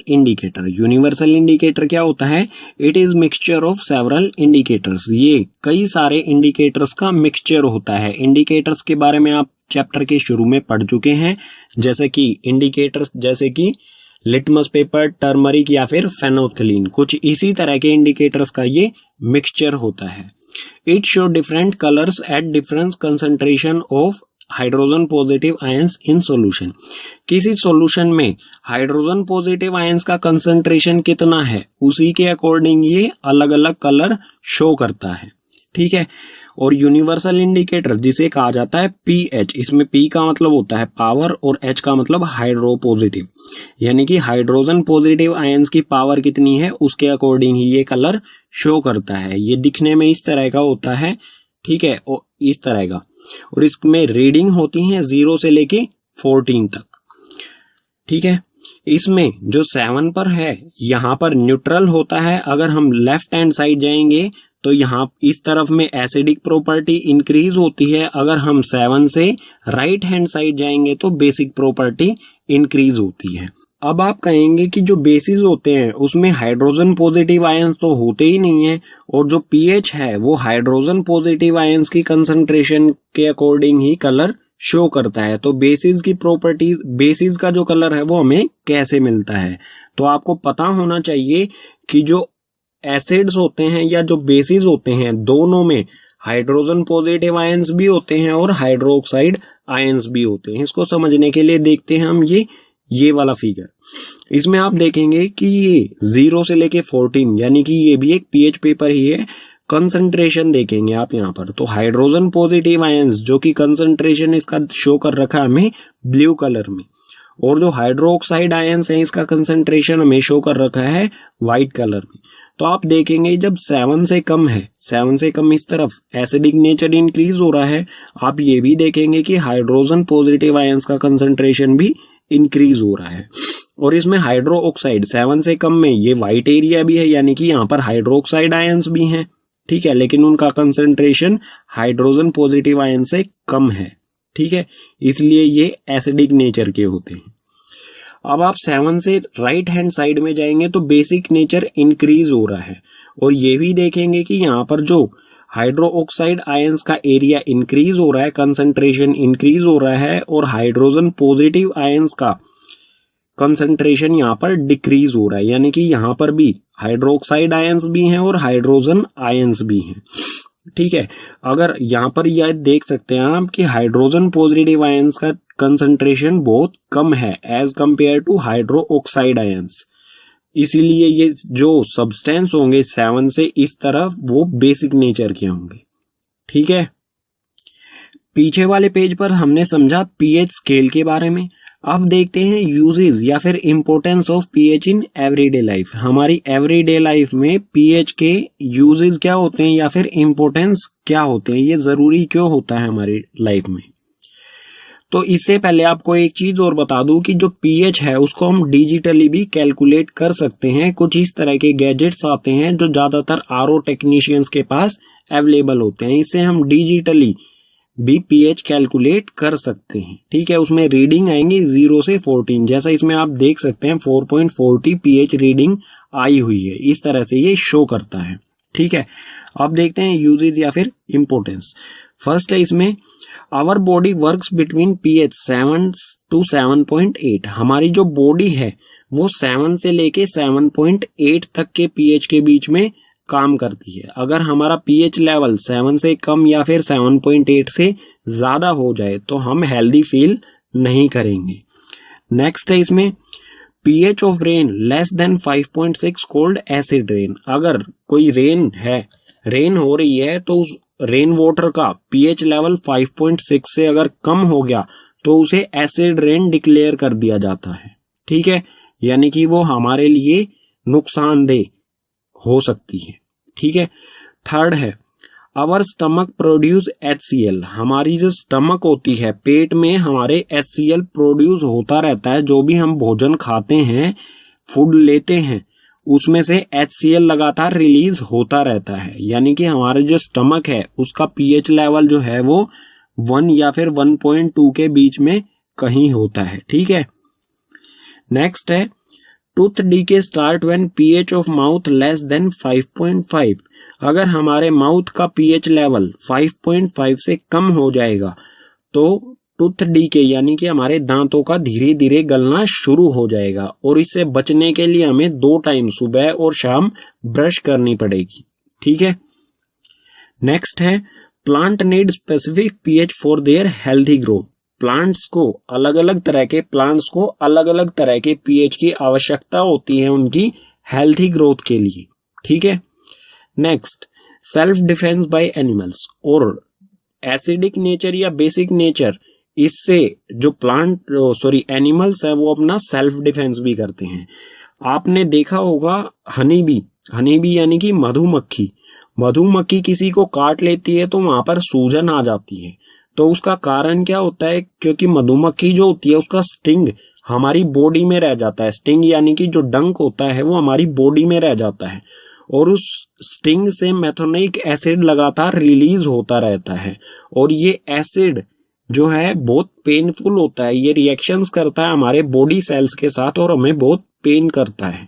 Indicator. Universal indicator क्या होता है? It is mixture of several indicators. ये कई सारे इंडिकेटर्स का मिक्सचर होता है। इंडिकेटर्स के बारे में आप चैप्टर के शुरू में पढ़ चुके हैं, जैसे कि इंडिकेटर्स जैसे कि लिटमस पेपर, टर्मरिक या फिर फेनोल्फथालीन, कुछ इसी तरह के इंडिकेटर्स का ये मिक्सचर होता है। It show different colours at different concentration of hydrogen positive ions in solution. किसी सॉल्यूशन में हाइड्रोजन पॉजिटिव आयंस का कंसंट्रेशन कितना है, उसी के अकॉर्डिंग ये अलग अलग कलर शो करता है। ठीक है। और यूनिवर्सल इंडिकेटर जिसे कहा जाता है पीएच, इसमें पी का मतलब होता है पावर और एच का मतलब हाइड्रो पॉजिटिव, यानी कि हाइड्रोजन पॉजिटिव आयंस की पावर कितनी है उसके अकॉर्डिंग ही ये कलर शो करता है। ये दिखने में इस तरह का होता है, ठीक है, और इस तरह का, और इसमें रीडिंग होती है 0 से लेके 14 तक। ठीक है। इसमें जो 7 पर है यहाँ पर न्यूट्रल होता है। अगर हम लेफ्ट हैंड साइड जाएंगे तो यहाँ इस तरफ में एसिडिक प्रॉपर्टी इंक्रीज होती है। अगर हम 7 से राइट हैंड साइड जाएंगे तो बेसिक प्रॉपर्टी इंक्रीज होती है। अब आप कहेंगे कि जो बेसिस होते हैं उसमें हाइड्रोजन पॉजिटिव आयंस तो होते ही नहीं है, और जो पीएच है वो हाइड्रोजन पॉजिटिव आयंस की कंसंट्रेशन के अकॉर्डिंग ही कलर शो करता है। तो बेसिस की प्रॉपर्टी, बेसिस का जो कलर है वो हमें कैसे मिलता है? तो आपको पता होना चाहिए कि जो एसिड्स होते हैं या जो बेसिस होते हैं दोनों में हाइड्रोजन पॉजिटिव आयंस भी होते हैं और हाइड्रोक्साइड आयंस भी होते हैं। इसको समझने के लिए देखते हैं हम ये वाला फिगर। इसमें आप देखेंगे कि ये 0 से लेके 14, यानी कि ये भी एक पीएच पेपर ही है। कंसंट्रेशन देखेंगे आप यहाँ पर, तो हाइड्रोजन पॉजिटिव आयंस जो कि कंसंट्रेशन इसका शो कर रखा है हमें ब्लू कलर में, और जो हाइड्रोक्साइड आयंस है इसका कंसंट्रेशन हमें शो कर रखा है व्हाइट कलर में। तो आप देखेंगे जब 7 से कम है, 7 से कम इस तरफ एसिडिक नेचर इंक्रीज हो रहा है। आप ये भी देखेंगे कि हाइड्रोजन पॉजिटिव आयंस का कंसंट्रेशन भी इंक्रीज हो रहा है। और इसमें हाइड्रो ऑक्साइड 7 से कम में ये व्हाइट एरिया भी है, यानी कि यहाँ पर हाइड्रोक्साइड आयंस भी हैं। ठीक है, लेकिन उनका कंसंट्रेशन हाइड्रोजन पॉजिटिव आयन से कम है। ठीक है, इसलिए ये एसिडिक नेचर के होते हैं। अब आप 7 से राइट हैंड साइड में जाएंगे तो बेसिक नेचर इंक्रीज हो रहा है, और ये भी देखेंगे कि यहाँ पर जो हाइड्रो ऑक्साइड आयंस का एरिया इंक्रीज हो रहा है, कंसंट्रेशन इंक्रीज हो रहा है, और हाइड्रोजन पॉजिटिव आयंस का कंसंट्रेशन यहाँ पर डिक्रीज हो रहा है, यानी कि यहाँ पर भी हाइड्रोक्साइड आयंस भी हैं और हाइड्रोजन आयंस भी हैं। ठीक है, अगर यहाँ पर यह देख सकते हैं आप कि हाइड्रोजन पॉजिटिव आयंस का कंसंट्रेशन बहुत कम है as compared to hydro oxide ions, इसीलिए ये जो सब्सटेंस होंगे 7 से इस तरफ वो बेसिक नेचर के होंगे। ठीक है, पीछे वाले पेज पर हमने समझा पीएच स्केल के बारे में। अब देखते हैं यूजेस या फिर importance of pH in everyday life. हमारी एवरीडे लाइफ में पीएच के यूजेस क्या होते हैं या फिर इंपॉर्टेंस क्या होते हैं, ये जरूरी क्यों होता है हमारी लाइफ में। तो इससे पहले आपको एक चीज और बता दूं कि जो पीएच है उसको हम डिजिटली भी कैलकुलेट कर सकते हैं। कुछ इस तरह के गैजेट्स आते हैं जो ज्यादातर आरओ टेक्नीशियंस के पास अवेलेबल होते हैं। इससे हम डिजिटली भी पीएच कैलकुलेट कर सकते हैं। ठीक है, उसमें रीडिंग आएंगी 0 से 14, जैसा इसमें आप देख सकते हैं 4.40 पीएच रीडिंग आई हुई है। इस तरह से ये शो करता है। ठीक है, अब देखते हैं यूजेज या फिर इंपोर्टेंस। फर्स्ट है इसमें our body works between pH 7 to 7.8। हमारी जो बॉडी है वो 7 से लेके 7.8 तक के पीएच के बीच में काम करती है। अगर हमारा पीएच लेवल 7 से कम या फिर 7.8 से ज्यादा हो जाए तो हम हेल्दी फील नहीं करेंगे। नेक्स्ट है इसमें pH of rain less than 5.6 called acid rain. अगर कोई रेन हो रही है तो उस रेन वाटर का पीएच लेवल 5.6 से अगर कम हो गया तो उसे एसिड रेन डिक्लेयर कर दिया जाता है। ठीक है, यानी कि वो हमारे लिए नुकसानदेह हो सकती है। ठीक है, थर्ड है आवर स्टमक प्रोड्यूस HCl। हमारी जो स्टमक होती है, पेट में हमारे HCl प्रोड्यूस होता रहता है। जो भी हम भोजन खाते हैं, फूड लेते हैं, उसमें से HCl लगातार रिलीज होता रहता है। यानी कि हमारे जो स्टमक है उसका पीएच लेवल जो है वो 1 या फिर 1.2 के बीच में कहीं होता है। ठीक है, नेक्स्ट है tooth decay start when pH of mouth less than 5.5। अगर हमारे माउथ का पीएच लेवल 5.5 से कम हो जाएगा तो टूथ डीके यानी कि हमारे दांतों का धीरे धीरे गलना शुरू हो जाएगा, और इससे बचने के लिए हमें 2 टाइम सुबह और शाम ब्रश करनी पड़ेगी। ठीक है। नेक्स्ट है plant need specific pH for their healthy growth. Plants को अलग अलग तरह के पीएच की आवश्यकता होती है उनकी हेल्थी ग्रोथ के लिए। ठीक है। Next self defence by animals, और एसिडिक नेचर या बेसिक नेचर, इससे जो एनिमल्स है वो अपना सेल्फ डिफेंस भी करते हैं। आपने देखा होगा हनी बी यानी कि मधुमक्खी किसी को काट लेती है तो वहां पर सूजन आ जाती है। तो उसका कारण क्या होता है, क्योंकि मधुमक्खी जो होती है उसका स्टिंग हमारी बॉडी में रह जाता है। स्टिंग यानी कि जो डंक होता है वो हमारी बॉडी में रह जाता है, और उस स्टिंग से मेथोनिक एसिड लगातार रिलीज होता रहता है, और ये एसिड जो है बहुत पेनफुल होता है। ये रिएक्शंस करता है हमारे बॉडी सेल्स के साथ और हमें बहुत पेन करता है।